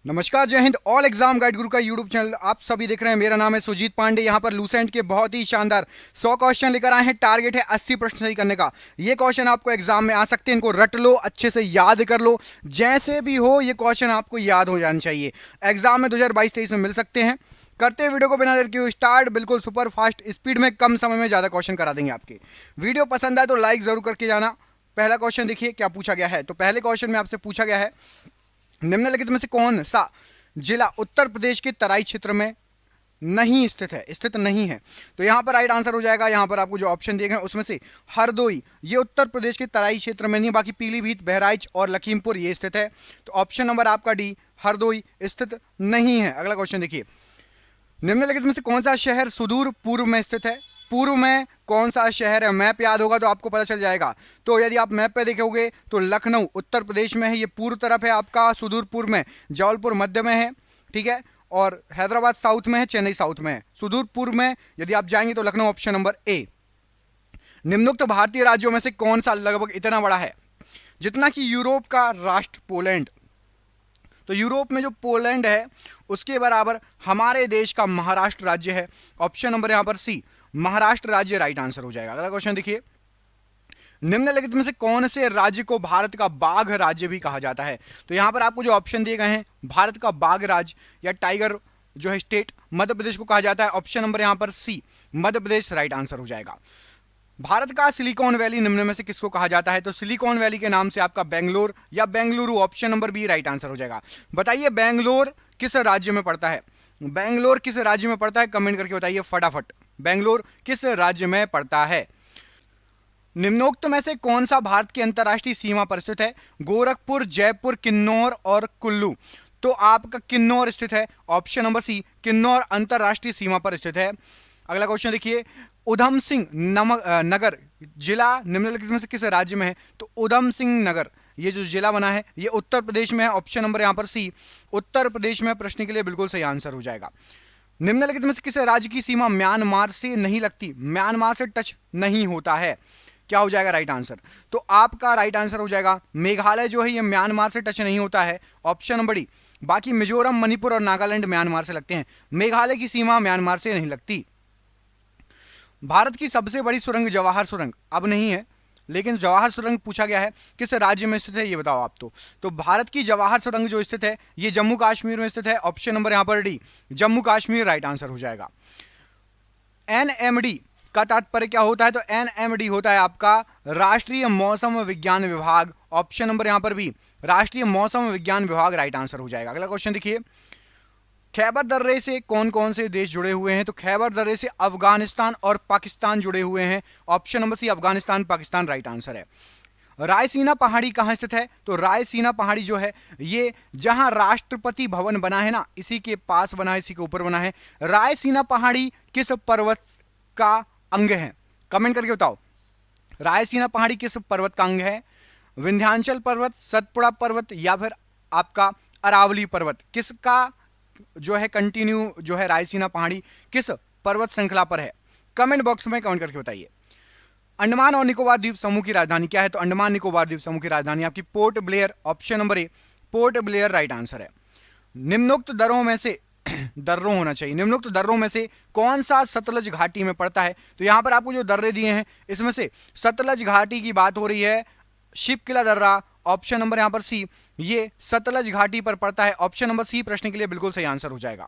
नमस्कार, जय Hind. All exam guide गुरु का यूट्यूब चैनल आप सभी देख रहे हैं। मेरा नाम है सुजीत पांडे। यहाँ पर लूसेंट के बहुत ही शानदार 100 क्वेश्चन लेकर आए हैं। टारगेट है 80 प्रश्न सही करने का। ये क्वेश्चन आपको एग्जाम में आ सकते हैं, इनको रट लो, अच्छे से याद कर लो। जैसे भी हो ये क्वेश्चन आपको याद हो जाने चाहिए। एग्जाम में 2022-23 में मिल सकते हैं। करते हैं वीडियो को बिना देर किए स्टार्ट। बिल्कुल सुपर फास्ट स्पीड में, कम समय में ज़्यादा क्वेश्चन करा देंगे आपके। वीडियो पसंद आए तो लाइक ज़रूर करके जाना। पहला क्वेश्चन देखिए क्या पूछा गया है। तो पहले क्वेश्चन में आपसे पूछा गया है, निम्नलिखित में से कौन सा जिला उत्तर प्रदेश के तराई क्षेत्र में नहीं स्थित नहीं है। तो यहां पर राइट आंसर हो जाएगा। यहां पर आपको जो ऑप्शन दिए गए उसमें से हरदोई ये उत्तर प्रदेश के तराई क्षेत्र में नहीं, बाकी पीलीभीत, बहराइच और लखीमपुर ये स्थित है। तो ऑप्शन नंबर आपका डी, हरदोई स्थित नहीं है। अगला क्वेश्चन देखिए, निम्नलिखित में से कौन सा शहर सुदूर पूर्व में स्थित है। पूर्व में कौन सा शहर है, मैप याद होगा तो आपको पता चल जाएगा। तो यदि आप मैप पे देखोगे तो लखनऊ उत्तर प्रदेश में है, ये पूर्व तरफ है आपका। सुदूर पूर्व में जबलपुर मध्य में है, ठीक है। और हैदराबाद साउथ में है, चेन्नई साउथ में है। सुदूर पूर्व में यदि आप जाएंगे तो लखनऊ, ऑप्शन नंबर ए। निम्नोक्त भारतीय राज्यों में से कौन सा लगभग इतना बड़ा है जितना कि यूरोप का राष्ट्र पोलैंड। तो यूरोप में जो पोलैंड है उसके बराबर हमारे देश का महाराष्ट्र राज्य है। ऑप्शन नंबर यहां पर सी, महाराष्ट्र राज्य राइट आंसर हो जाएगा। अगला क्वेश्चन देखिए, निम्नलिखित में से कौन से राज्य को भारत का बाघ राज्य भी कहा जाता है। तो यहां पर आपको जो ऑप्शन दिए गए हैं, भारत का बाघ राज्य या टाइगर जो है स्टेट, मध्य प्रदेश को कहा जाता है। ऑप्शन नंबर यहां पर सी, मध्य प्रदेश राइट आंसर हो जाएगा। भारत का सिलिकॉन वैली निम्न में से किसको कहा जाता है। तो सिलिकॉन वैली के नाम से आपका बेंगलोर या Bengaluru, option number B right answer हो जाएगा। बताइए बेंगलोर किस राज्य में पड़ता है। बेंगलोर किस राज्य में पड़ता है, कमेंट करके बताइए फटाफट। बेंगलोर किस राज्य में पड़ता है। निम्नोक्त में से कौन सा भारत की अंतर्राष्ट्रीय सीमा पर स्थित है। गोरखपुर, जयपुर, किन्नौर और कुल्लू। तो आपका किन्नौर स्थित है। ऑप्शन नंबर सी, किन्नौर अंतर्राष्ट्रीय सीमा पर स्थित है। अगला क्वेश्चन देखिए, उधम सिंह नगर जिला निम्नलिखित में से किस राज्य में है। तो उधम सिंह नगर ये जो जिला बना है ये उत्तर प्रदेश में है। ऑप्शन नंबर यहां पर सी, उत्तर प्रदेश में। प्रश्न के लिए बिल्कुल सही आंसर हो जाएगा। निम्नलिखित में से किस राज्य की सीमा म्यांमार से नहीं लगती, म्यांमार से टच नहीं होता है। क्या हो जाएगा राइट आंसर। तो आपका राइट आंसर हो जाएगा मेघालय जो है ये म्यांमार से टच नहीं होता है। Option number D. बाकी मिजोरम, मणिपुर और नागालैंड म्यांमार से लगते हैं। मेघालय की सीमा म्यांमार से नहीं लगती। भारत की सबसे बड़ी सुरंग जवाहर सुरंग अब नहीं है, लेकिन जवाहर सुरंग पूछा गया है किस राज्य में स्थित है ये बताओ आप। तो भारत की जवाहर सुरंग जो स्थित है ये जम्मू कश्मीर में स्थित है। ऑप्शन नंबर यहां पर D, Jammu Kashmir right answer हो जाएगा। एनएमडी का तात्पर्य क्या होता है। तो एनएमडी होता है आपका राष्ट्रीय मौसम विज्ञान विभाग। ऑप्शन नंबर यहां पर भी राष्ट्रीय मौसम विज्ञान विभाग राइट आंसर हो जाएगा। अगला क्वेश्चन देखिए, खैबर दर्रे से कौन कौन से देश जुड़े हुए हैं। तो खैबर दर्रे से अफगानिस्तान और पाकिस्तान जुड़े हुए हैं। Option number C, Afghanistan Pakistan right answer है। रायसीना पहाड़ी कहां स्थित है। तो रायसीना पहाड़ी जो है ये जहां राष्ट्रपति भवन बना है ना, इसी के पास बना है, इसी के ऊपर बना है। रायसीना पहाड़ी किस पर्वत का अंग है, कमेंट करके बताओ। रायसीना पहाड़ी किस पर्वत का अंग है। विंध्याचल पर्वत, सतपुड़ा पर्वत या फिर आपका अरावली पर्वत, किसका जो है कंटिन्यू जो है रायसीना पहाड़ी किस पर्वत श्रृंखला पर है। कमेंट बॉक्स में कमेंट करके बताइए। अंडमान और निकोबार द्वीप समूह की राजधानी क्या है। तो अंडमान निकोबार द्वीप समूह की राजधानी आपकी पोर्ट ब्लेयर। ऑप्शन नंबर ए, पोर्ट ब्लेयर राइट आंसर है। निम्नोक्त दरों में से दर्रों होना चाहिए, निम्नोक्त दर्रों में से कौन सा सतलज घाटी में पड़ता है। तो यहां पर आपको जो दर्रे दिए हैं इसमें से सतलज घाटी की बात हो रही है। शिव किला दर्रा, ऑप्शन नंबर यहां पर सी, ये सतलज घाटी पर पड़ता है। ऑप्शन नंबर सी प्रश्न के लिए बिल्कुल सही आंसर हो जाएगा।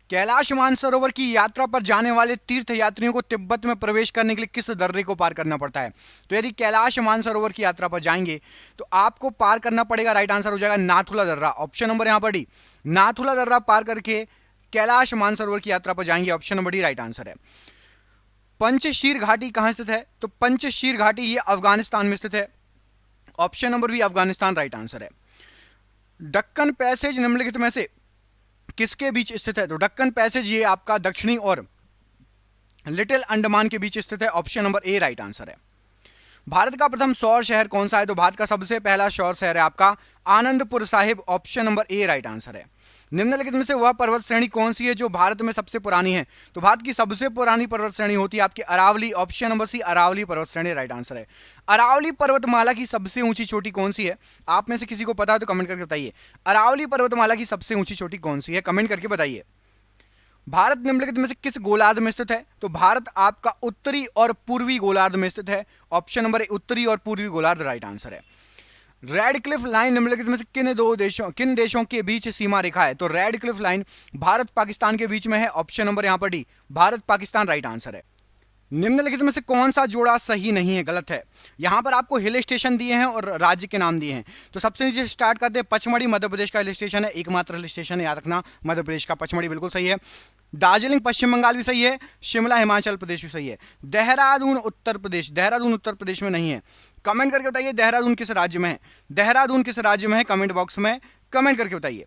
कैलाश मानसरोवर की यात्रा पर जाने वाले तीर्थ यात्रियों को तिब्बत में प्रवेश करने के लिए किस दर्रे को पार करना पड़ता है। तो यदि कैलाश मानसरोवर की यात्रा पर जाएंगे तो आपको पार करना पड़ेगा, राइट आंसर हो जाएगा नाथुला दर्रा। ऑप्शन नंबर यहां पर डी, नाथुला दर्रा पार करके कैलाश मानसरोवर की यात्रा पर जाएंगे। Option number D right answer है। पंचशीर घाटी कहां स्थित है। तो पंचशीर घाटी ये अफगानिस्तान में स्थित है। Option number B Afghanistan right answer है। दक्कन पैसेज निम्नलिखित में से किसके बीच स्थित है। तो दक्कन पैसेज ये आपका दक्षिणी और लिटिल अंडमान के बीच स्थित है। Option number A right answer है। भारत का प्रथम सौर शहर कौन सा है? तो भारत का सबसे पहला सौर शहर है आपका Anandpur Sahib, option number A right answer है। निम्नलिखित में से वह पर्वत श्रेणी कौन सी है जो भारत में सबसे पुरानी है? तो भारत की सबसे पुरानी पर्वत श्रेणी होती है आपकी Aravalli, option number C Aravalli पर्वत श्रेणी राइट आंसर है। अरावली पर्वतमाला की सबसे ऊंची चोटी कौन सी है? आप में से किसी को पता है तो कमेंट करके बताइए। अरावली पर्वतमाला की सबसे ऊंची चोटी कौन सी है? कमेंट करके बताइए। भारत निम्नलिखित में से किस गोलार्ध में स्थित है? तो भारत आपका उत्तरी और पूर्वी गोलार्ध में स्थित है, ऑप्शन नंबर ए उत्तरी और पूर्वी गोलार्ध राइट आंसर है। रेड क्लिफ लाइन निम्नलिखित में से किन देशों के बीच सीमा रेखा है? तो red Cliff line Bharat Pakistan के बीच में है, ऑप्शन नंबर यहां पर D Bharat Pakistan right answer है। निम्नलिखित में से कौन सा जोड़ा सही नहीं है, गलत है? यहां पर आपको हिल स्टेशन दिए हैं और राज्य के नाम दिए हैं। तो सबसे नीचे स्टार्ट करते हैं, पचमढ़ी मध्य प्रदेश का हिल स्टेशन है, एकमात्र हिल स्टेशन है, याद रखना मध्य प्रदेश का पचमढ़ी बिल्कुल सही है। दार्जिलिंग पश्चिम बंगाल भी सही है, शिमला हिमाचल प्रदेश भी सही है। देहरादून उत्तर प्रदेश में नहीं है। कमेंट करके बताइए देहरादून किस राज्य में है? देहरादून किस राज्य में है? कमेंट बॉक्स में कमेंट करके बताइए।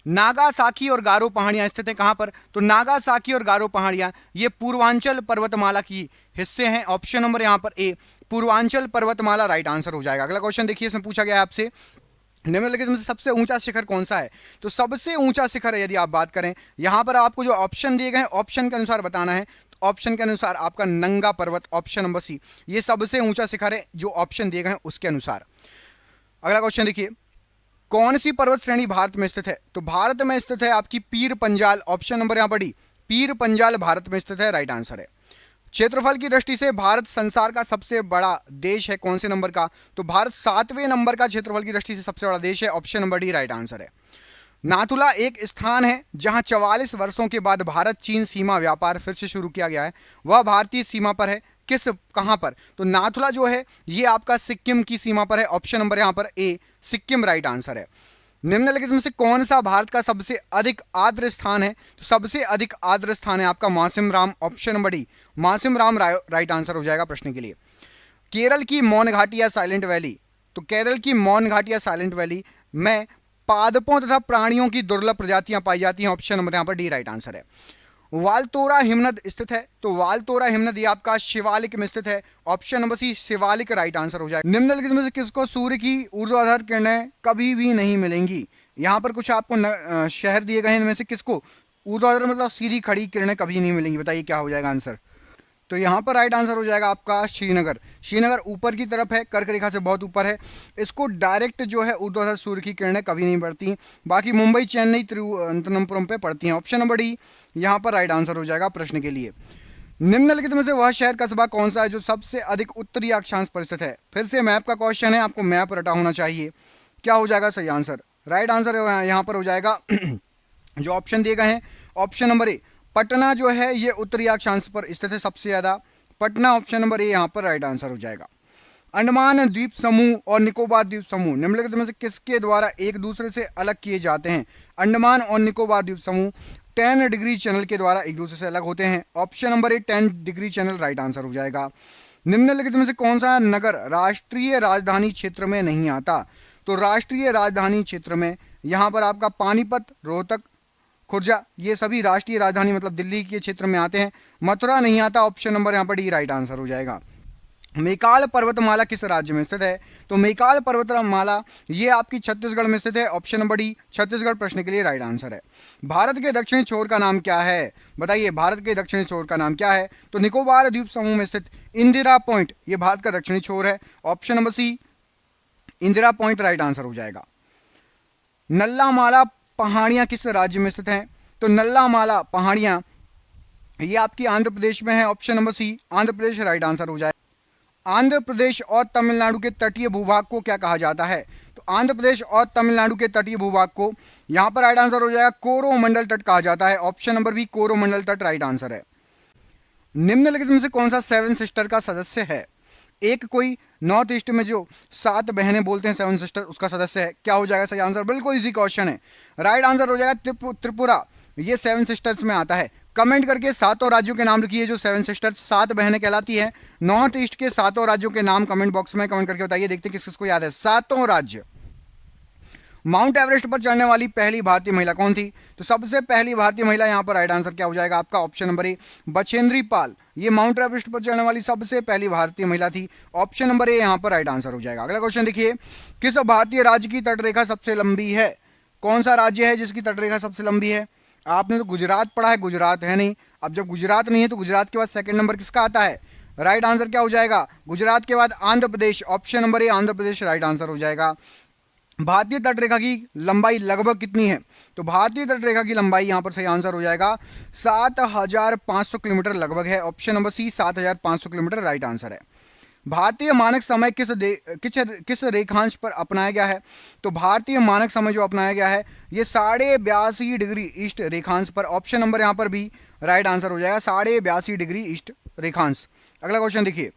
नागासाकी और गारो पहाड़ियां स्थित हैं कहां पर? तो नागासाकी और गारो पहाड़ियां ये पूर्वांचल पर्वतमाला की हिस्से हैं, ऑप्शन नंबर यहां पर ए पूर्वांचल पर्वतमाला राइट आंसर हो जाएगा। अगला क्वेश्चन देखिए, इसमें पूछा गया है आपसे निम्नलिखित में से सबसे ऊंचा शिखर कौन सा है? तो सबसे ऊंचा शिखर यदि आप बात करें, यहां पर आपको जो ऑप्शन दिए गए हैं ऑप्शन के अनुसार बताना है। तो ऑप्शन के अनुसार आपका नंगा पर्वत, ऑप्शन नंबर सी ये सबसे ऊंचा शिखर है जो ऑप्शन दिए गए हैं उसके अनुसार। अगला क्वेश्चन देखिए, कौन सी पर्वत श्रेणी भारत में स्थित है? तो भारत में स्थित है आपकी पीर पंजाल, ऑप्शन नंबर यहां पर डी पीर पंजाल भारत में स्थित है राइट आंसर है। क्षेत्रफल की दृष्टि से भारत संसार का सबसे बड़ा देश है कौन से नंबर का? तो भारत 7वें नंबर का क्षेत्रफल की दृष्टि से सबसे बड़ा देश है, option number D right answer है। नाथुला एक स्थान है जहां 44 वर्षों के बाद भारत चीन सीमा व्यापार फिर से शुरू किया गया है, वह भारतीय सीमा पर है, किस कहां पर? तो नाथुला जो है ये आपका सिक्किम की सीमा पर है, ऑप्शन नंबर यहां पर ए सिक्किम राइट आंसर है। निम्नलिखित में से कौन सा भारत का सबसे अधिक आर्द्र स्थान है? तो सबसे अधिक आर्द्र स्थान है आपका Mawsynram, option number D Mawsynram right answer हो जाएगा प्रश्न के लिए। केरल की मौन घाटी या साइलेंट वैली, तो केरल की मौन घाटी या साइलेंट वैली में पादपों तथा प्राणियों की दुर्लभ प्रजातियां पाई जाती हैं, ऑप्शन नंबर यहां पर डी राइट आंसर है। वालतोरा हिमनद स्थित है, तो वालतोरा हिमनद ये आपका शिवालिक में स्थित है, option number C Shivalik right answer हो जाएगा। निम्नलिखित में से किसको सूर्य की ऊर्ध्वाधर किरणें कभी भी नहीं मिलेंगी? यहां पर कुछ आपको शहर दिए गए हैं, इनमें से किसको ऊर्ध्वाधर मतलब सीधी खड़ी किरणें कभी नहीं मिलेंगी? बताइए क्या हो जाएगा आंसर? तो यहाँ पर राइट आंसर हो जाएगा आपका श्रीनगर। श्रीनगर ऊपर की तरफ है, कर्क रेखा से बहुत ऊपर है, इसको डायरेक्ट जो है ऊर्ध्वाधर सूर्य की किरणें कभी नहीं पड़ती। बाकी मुंबई, चेन्नई, तिरुवनंतपुरम पे पड़ती हैं, ऑप्शन नंबर डी यहाँ पर राइट आंसर हो जाएगा प्रश्न के लिए। निम्नलिखित में से वह शहर कस्बा कौन सा है जो सबसे अधिक उत्तरी अक्षांश पर स्थित है? फिर से मैप का क्वेश्चन है, आपको मैप रटा होना चाहिए। क्या हो जाएगा सही आंसर? राइट आंसर यहाँ पर हो जाएगा जो ऑप्शन दिए गए हैं, ऑप्शन नंबर ए पटना जो है ये उत्तरी अक्षांश पर स्थित है सबसे ज्यादा, पटना ऑप्शन नंबर ए यहाँ पर राइट आंसर हो जाएगा। अंडमान द्वीप समूह और निकोबार द्वीप समूह निम्नलिखित में से किसके द्वारा एक दूसरे से अलग किए जाते हैं? अंडमान और निकोबार द्वीप समूह 10 डिग्री चैनल के द्वारा एक दूसरे से अलग होते हैं, ऑप्शन नंबर ए 10 डिग्री चैनल राइट आंसर हो जाएगा। निम्नलिखित में से कौन सा नगर राष्ट्रीय राजधानी क्षेत्र में नहीं आता? तो राष्ट्रीय राजधानी क्षेत्र में यहाँ पर आपका पानीपत, रोहतक, खुर्जा ये सभी राष्ट्रीय राजधानी मतलब दिल्ली के क्षेत्र में आते हैं, मथुरा नहीं आता, ऑप्शन नंबर यहाँ पर डी राइट आंसर हो जाएगा। मेकाल पर्वतमाला किस राज्य में स्थित है? तो मेकाल पर्वतमाला ये आपकी छत्तीसगढ़ में स्थित है, ऑप्शन नंबर डी छत्तीसगढ़ प्रश्न के लिए राइट आंसर है। भारत के दक्षिणी छोर का नाम क्या है? बताइए भारत के दक्षिणी छोर का नाम क्या है? तो निकोबार द्वीप समूह में स्थित इंदिरा पॉइंट ये भारत का दक्षिणी छोर है, option number C Indira point right answer हो जाएगा। नल्लामाला पहाड़ियां किस राज्य में स्थित हैं? तो नल्लामाला पहाड़ियां ये आपकी आंध्र प्रदेश में है, ऑप्शन नंबर सी आंध्र प्रदेश राइट आंसर हो जाएगा। आंध्र प्रदेश और तमिलनाडु के तटीय भूभाग को क्या कहा जाता है? तो आंध्र प्रदेश और तमिलनाडु के तटीय भूभाग को यहां पर राइट आंसर हो जाएगा कोरोमंडल तट कहा जाता है, ऑप्शन नंबर बी कोरोमंडल तट राइट आंसर है। निम्नलिखित में से कौन सा 7 सिस्टर का सदस्य है? एक कोई नॉर्थ ईस्ट में जो 7 बहनें बोलते हैं 7 सिस्टर उसका सदस्य है, क्या हो जाएगा सही आंसर? बिल्कुल इजी क्वेश्चन है, राइट आंसर हो जाएगा त्रिपुरा, ये 7 सिस्टर्स में आता है। कमेंट करके 7 राज्यों के नाम लिखिए जो 7 सिस्टर्स 7 बहनें कहलाती है। नॉर्थ ईस्ट के 7 राज्यों के नाम कमेंट बॉक्स में कमेंट करके बताइए, देखते हैं किस किसको याद है 7 राज्य। माउंट एवरेस्ट पर चढ़ने वाली पहली भारतीय महिला कौन थी? तो सबसे पहली भारतीय महिला यहाँ पर राइट आंसर क्या हो जाएगा आपका? ऑप्शन नंबर ए, बछेंद्री पाल। ये माउंट एवरेस्ट पर चढ़ने वाली सबसे पहली भारतीय महिला थी। ऑप्शन नंबर ए यहाँ पर राइट आंसर हो जाएगा। अगला क्वेश्चन देखिए, किस भारतीय राज्य की तटरेखा सबसे लंबी है? कौन सा राज्य है जिसकी तटरेखा सबसे लंबी है? आपने तो गुजरात पढ़ा है, गुजरात है नहीं। अब जब गुजरात नहीं है तो गुजरात के बाद सेकंड नंबर किसका आता है? राइट आंसर क्या हो जाएगा? गुजरात के बाद Andhra Pradesh. Option number A, Andhra Pradesh right answer हो जाएगा। भारतीय तटरेखा की लंबाई लगभग कितनी है? तो भारतीय तटरेखा की लंबाई यहां पर सही आंसर हो जाएगा 7,500 किलोमीटर लगभग है। Option number C, 7,500 kilometre right answer है। भारतीय मानक समय किस रेखांश पर अपनाया गया है? तो भारतीय मानक समय जो अपनाया गया है ये 82.5 डिग्री ईस्ट रेखांश पर। ऑप्शन नंबर यहाँ पर भी राइट आंसर हो जाएगा, 82.5 डिग्री ईस्ट रेखांश। अगला क्वेश्चन देखिए,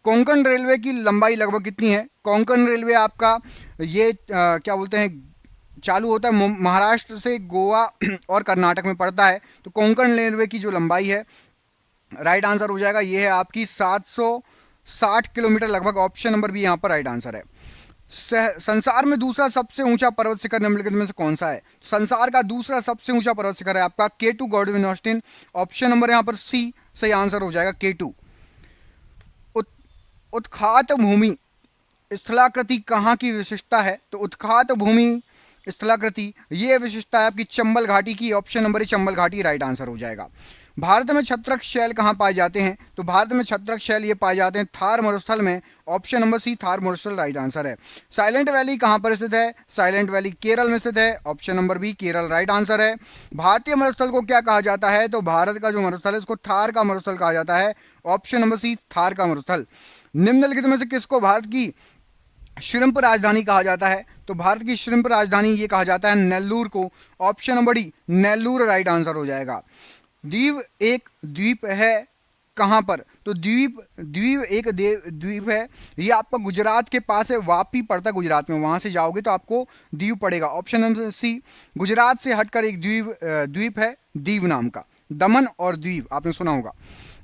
कोंकण रेलवे की लंबाई लगभग कितनी है? कोंकण रेलवे आपका ये क्या बोलते हैं, चालू होता है महाराष्ट्र से गोवा और कर्नाटक में पड़ता है। तो कोंकण रेलवे की जो लंबाई है राइट आंसर हो जाएगा ये है आपकी 760 किलोमीटर लगभग। ऑप्शन नंबर भी यहाँ पर राइट आंसर है। संसार में दूसरा सबसे ऊंचा पर्वत शिखर निम्नलिखित में से कौन सा है? संसार का दूसरा सबसे ऊंचा पर्वत शिखर है आपका K2 Godwin Austen. Option number यहाँ पर सी सही आंसर हो जाएगा, K2। उत्खात भूमि स्थलाकृति कहाँ की विशेषता है? तो उत्खात भूमि स्थलाकृति ये विशेषता है आपकी चंबल घाटी की। ऑप्शन नंबर चंबल घाटी राइट आंसर हो जाएगा। भारत में छत्रक शैल कहाँ पाए जाते हैं? तो भारत में छत्रक शैल ये पाए जाते हैं थार मरुस्थल में। ऑप्शन नंबर सी, थार मरुस्थल राइट आंसर है। साइलेंट वैली कहाँ पर स्थित है? साइलेंट वैली केरल में स्थित है। Option number B, Kerala right answer है। भारतीय मरुस्थल को क्या कहा जाता है? तो भारत का जो मरुस्थल है उसको थार का मरुस्थल कहा जाता है। ऑप्शन नंबर सी, थार का मरुस्थल। निम्नलिखित में से किसको भारत की श्रिम्प राजधानी कहा जाता है? तो भारत की श्रिम्प राजधानी ये कहा जाता है नेल्लूर को। Option number D, Nellore right answer हो जाएगा। द्वीप एक द्वीप है कहाँ पर? तो द्वीप एक द्वीप है ये आपका गुजरात के पास है, वापी पड़ता है गुजरात में। वहां से जाओगे तो आपको द्वीप पड़ेगा। ऑप्शन नंबर सी, गुजरात से हटकर एक द्वीप है दीव नाम का। दमन और द्वीप आपने सुना होगा।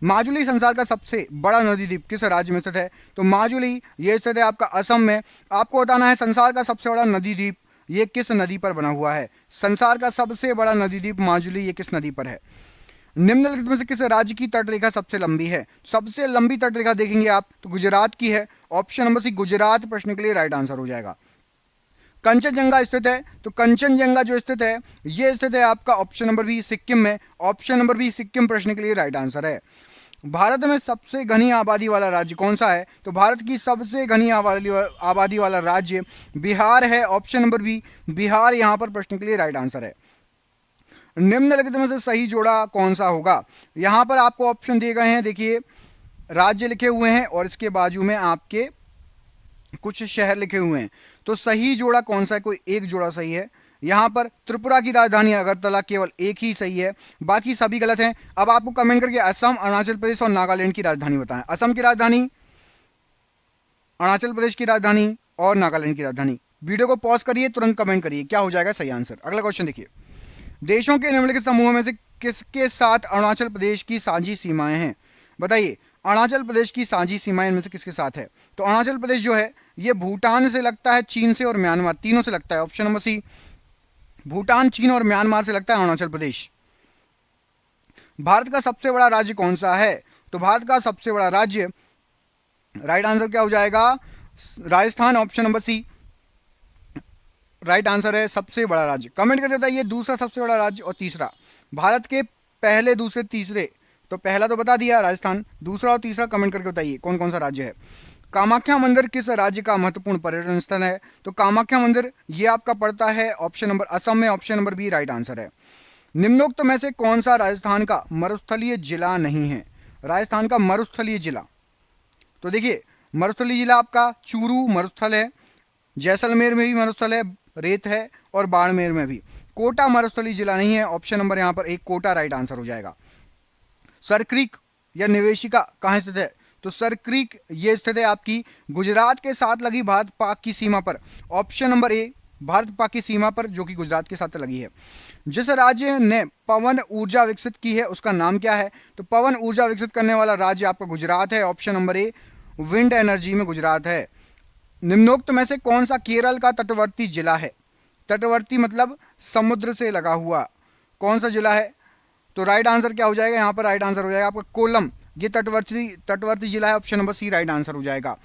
माजुली संसार का सबसे बड़ा नदी द्वीप किस राज्य में स्थित है? तो माजुली ये स्थित है आपका असम में। आपको बताना है संसार का सबसे बड़ा नदी द्वीप ये किस नदी पर बना हुआ है? संसार का सबसे बड़ा नदी द्वीप माजुली ये किस नदी पर है? निम्नलिखित में से किस राज्य की तटरेखा सबसे लंबी है? सबसे लंबी तटरेखा देखेंगे आप तो गुजरात की है। ऑप्शन नंबर सी, गुजरात प्रश्न के लिए राइट आंसर हो जाएगा। कंचनजंगा स्थित है तो कंचनजंगा जो स्थित है ये स्थित है आपका ऑप्शन नंबर बी, सिक्किम में। ऑप्शन नंबर बी, सिक्किम प्रश्न के लिए राइट आंसर है। भारत में सबसे घनी आबादी वाला राज्य कौन सा है? तो भारत की सबसे घनी आबादी वाला राज्य बिहार है। ऑप्शन नंबर बी, बिहार यहाँ पर प्रश्न के लिए राइट आंसर है। निम्नलिखित में से सही जोड़ा कौन सा होगा? यहाँ पर आपको ऑप्शन दिए गए हैं, देखिए राज्य लिखे हुए हैं और इसके बाजू में आपके कुछ शहर लिखे हुए हैं। तो सही जोड़ा कौन सा है? कोई एक जोड़ा सही है। यहाँ पर त्रिपुरा की राजधानी अगरतला केवल एक ही सही है, बाकी सभी गलत हैं। अब आपको कमेंट करके असम, अरुणाचल प्रदेश और नागालैंड की राजधानी बताएं। असम की राजधानी, अरुणाचल प्रदेश की राजधानी और नागालैंड की राजधानी। वीडियो को पॉज करिए, तुरंत कमेंट करिए क्या हो जाएगा सही आंसर। अगला क्वेश्चन देखिए, देशों के निम्नलिखित समूह में से किसके साथ अरुणाचल प्रदेश की साझी सीमाएं हैं? बताइए, अरुणाचल प्रदेश की साझी सीमाएं इनमें से किसके साथ है? तो अरुणाचल प्रदेश जो है ये भूटान से लगता है, चीन से और म्यांमार, तीनों से लगता है। ऑप्शन नंबर सी, भूटान, चीन और म्यांमार से लगता है अरुणाचल प्रदेश। भारत का सबसे बड़ा राज्य कौन सा है? तो भारत का सबसे बड़ा राज्य राइट आंसर क्या हो जाएगा? Rajasthan. Option number C right answer है, सबसे बड़ा राज्य। कमेंट कर देता है ये दूसरा सबसे बड़ा राज्य और तीसरा। भारत के पहले, दूसरे, तीसरे, तो पहला तो बता दिया राजस्थान, दूसरा और तीसरा कमेंट करके बताइए कौन कौन सा राज्य है। कामाख्या मंदिर किस राज्य का महत्वपूर्ण पर्यटन स्थल है? तो कामाख्या मंदिर ये आपका पड़ता है ऑप्शन नंबर असम में। Option number B right answer है। निम्नोक्त में से कौन सा राजस्थान का मरुस्थलीय जिला नहीं है? राजस्थान का मरुस्थलीय जिला, तो देखिए मरुस्थलीय जिला आपका चूरू मरुस्थल है, जैसलमेर में भी मरुस्थल है, रेत है, और बाड़मेर में भी। कोटा मरुस्थलीय जिला नहीं है। ऑप्शन नंबर यहाँ पर एक, कोटा राइट आंसर हो जाएगा। सरक्रीक या निवेशिका कहाँ स्थित है? तो सरक्रीक ये स्थित है आपकी गुजरात के साथ लगी भारत पाक की सीमा पर। ऑप्शन नंबर ए, भारत पाक की सीमा पर जो कि गुजरात के साथ लगी है। जिस राज्य ने पवन ऊर्जा विकसित की है उसका नाम क्या है? तो पवन ऊर्जा विकसित करने वाला राज्य आपका गुजरात है। ऑप्शन नंबर ए, विंड एनर्जी में गुजरात है। निम्नोक्त में से कौन सा केरल का तटवर्ती जिला है? तटवर्ती मतलब समुद्र से लगा हुआ। कौन सा जिला है? तो राइट आंसर क्या हो जाएगा यहाँ पर? राइट आंसर हो जाएगा आपका कोल्लम। ये तटवर्ती जिला है, option number C right answer हो जाएगा।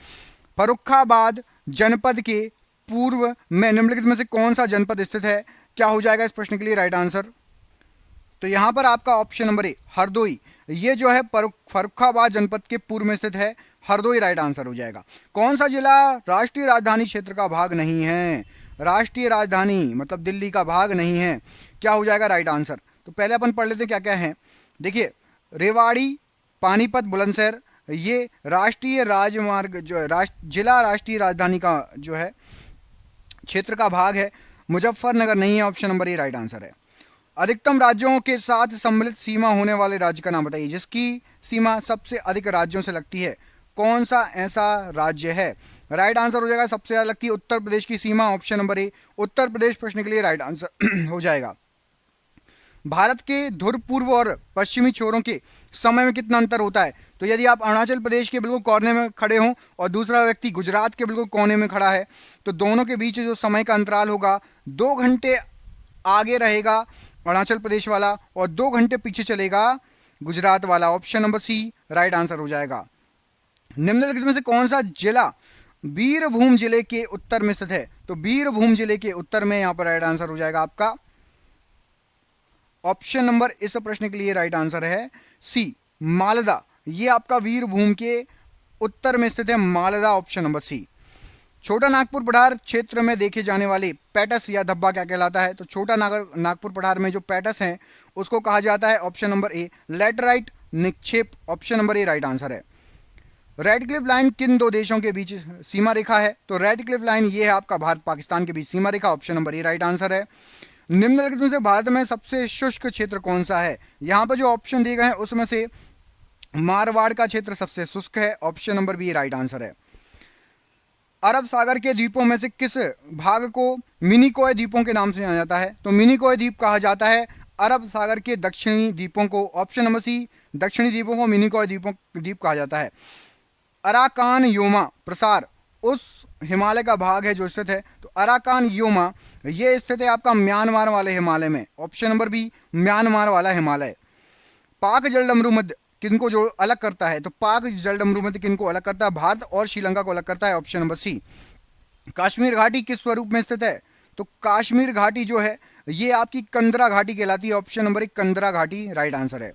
फर्रुखाबाद जनपद के पूर्व में निम्नलिखित में से कौन सा जनपद स्थित है? क्या हो जाएगा इस प्रश्न के लिए राइट आंसर? तो यहाँ पर आपका ऑप्शन नंबर ए हरदोई, ये जो है फर्रुखाबाद जनपद के पूर्व में स्थित है, हरदोई राइट आंसर हो जाएगा। कौन सा जिला राष्ट्रीय राजधानी क्षेत्र का भाग नहीं है? राष्ट्रीय राजधानी मतलब दिल्ली का भाग नहीं है, क्या हो जाएगा राइट आंसर? तो पहले अपन पढ़ लेते हैं क्या क्या है। देखिए, रेवाड़ी, पानीपत, बुलंदशहर, ये राष्ट्रीय राजमार्ग जो है जिला राष्ट्रीय राजधानी का जो है क्षेत्र का भाग है। मुजफ्फरनगर नहीं है, option number A right answer है। अधिकतम राज्यों के साथ सम्मिलित सीमा होने वाले राज्य का नाम बताइए, जिसकी सीमा सबसे अधिक राज्यों से लगती है। कौन सा ऐसा राज्य है? राइट आंसर हो जाएगा सबसे ज्यादा लगती है उत्तर प्रदेश की सीमा, ऑप्शन नंबर ए उत्तर प्रदेश प्रश्न के लिए राइट आंसर हो जाएगा। भारत के ध्रुव पूर्व और पश्चिमी छोरों के समय में कितना अंतर होता है? तो यदि आप अरुणाचल प्रदेश के बिल्कुल कोने में खड़े हों और दूसरा व्यक्ति गुजरात के बिल्कुल कोने में खड़ा है, तो दोनों के बीच जो समय का अंतराल होगा 2 घंटे आगे रहेगा अरुणाचल प्रदेश वाला और 2 घंटे पीछे चलेगा गुजरात वाला। Option number C right answer हो जाएगा। निम्नलिखित में से कौन सा जिला बीरभूम जिले के उत्तर में स्थित है? तो बीरभूम जिले के उत्तर में यहाँ पर राइट आंसर हो जाएगा आपका ऑप्शन नंबर इस प्रश्न के लिए राइट आंसर है सी मालदा। ये आपका वीरभूम के उत्तर में स्थित है मालदा, ऑप्शन नंबर सी। छोटा नागपुर पठार क्षेत्र में देखे जाने वाले पैटस या धब्बा क्या कहलाता है? तो छोटा नागपुर पठार में जो पैटस हैं उसको कहा जाता है, ऑप्शन नंबर ए लैटराइट निक्षेप, option number A right answer है। रेड क्लिफ लाइन किन 2 देशों के बीच सीमा रेखा है? तो रेड क्लिफ लाइन ये है आपका भारत पाकिस्तान के बीच सीमा रेखा, option number A right answer है। निम्नलिखित में से भारत में सबसे शुष्क क्षेत्र कौन सा है? यहाँ पर जो ऑप्शन दिए गए हैं उसमें से मारवाड़ का क्षेत्र सबसे शुष्क है, option number B right answer है। अरब सागर के द्वीपों में से किस भाग को मिनिकॉय द्वीपों के नाम से जाना जाता है? तो मिनिकॉय द्वीप कहा जाता है अरब सागर के दक्षिणी द्वीपों को, ऑप्शन नंबर सी दक्षिणी द्वीपों को मिनिकॉय द्वीप कहा जाता है। अराकान योमा प्रसार उस हिमालय का भाग है जो स्थित है, तो अराकान योमा ये स्थित है आपका म्यांमार वाले हिमालय में, ऑप्शन नंबर बी म्यांमार वाला हिमालय। पाक जलडमरू मध्य किनको जो अलग करता है? तो पाक जलडमरू मध्य किनको अलग करता है? भारत और श्रीलंका को अलग करता है, ऑप्शन नंबर सी। कश्मीर घाटी किस स्वरूप में स्थित है? तो कश्मीर घाटी जो है ये आपकी कंदरा घाटी कहलाती है, ऑप्शन नंबर 1 कंदरा घाटी राइट आंसर है।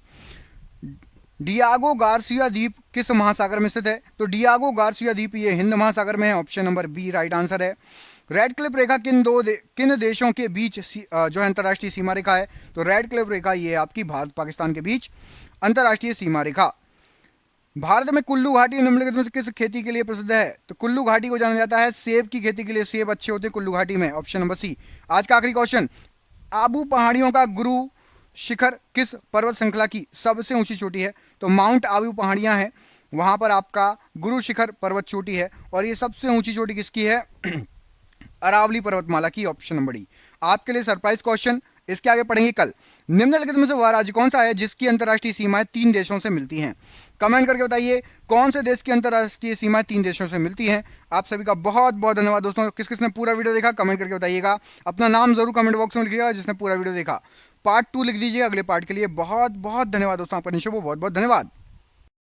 डियागो गार्सिया द्वीप किस महासागर में स्थित है? तो डियागो गार्सिया द्वीप ये हिंद महासागर में है, option number B right answer है। रेड क्लिफ रेखा किन देशों के बीच जो है अंतर्राष्ट्रीय सीमा रेखा है? तो रेड क्लिफ रेखा ये आपकी भारत पाकिस्तान के बीच अंतर्राष्ट्रीय सीमा रेखा। भारत में कुल्लू घाटी निम्नलिखित में से किस खेती के लिए प्रसिद्ध है? तो कुल्लू घाटी को जाना जाता है सेब की खेती के लिए, सेब अच्छे होते हैं कुल्लू घाटी में, ऑप्शन नंबर सी। आज का आखिरी क्वेश्चन, आबू पहाड़ियों का गुरु शिखर किस पर्वत श्रृंखला की सबसे ऊंची चोटी है? तो माउंट आबू पहाड़ियां हैं, वहां पर आपका गुरु शिखर पर्वत चोटी है और ये सबसे ऊंची चोटी किसकी है? अरावली पर्वतमाला की, ऑप्शन नंबर डी। आपके लिए सरप्राइज क्वेश्चन, इसके आगे पढ़ेंगे कल। निम्नलिखित में से वह राज्य कौन सा है जिसकी अंतर्राष्ट्रीय सीमाएं 3 देशों से मिलती हैं? कमेंट करके बताइए कौन से देश की अंतर्राष्ट्रीय सीमाएं 3 देशों से मिलती हैं। आप सभी का बहुत बहुत धन्यवाद दोस्तों। किस किसने पूरा वीडियो देखा कमेंट करके बताइएगा। अपना नाम जरूर कमेंट बॉक्स में लिखिएगा जिसने पूरा वीडियो देखा। पार्ट 2 लिख दीजिए अगले पार्ट के लिए। बहुत बहुत धन्यवाद दोस्तों, आपका निशो बहुत बहुत धन्यवाद।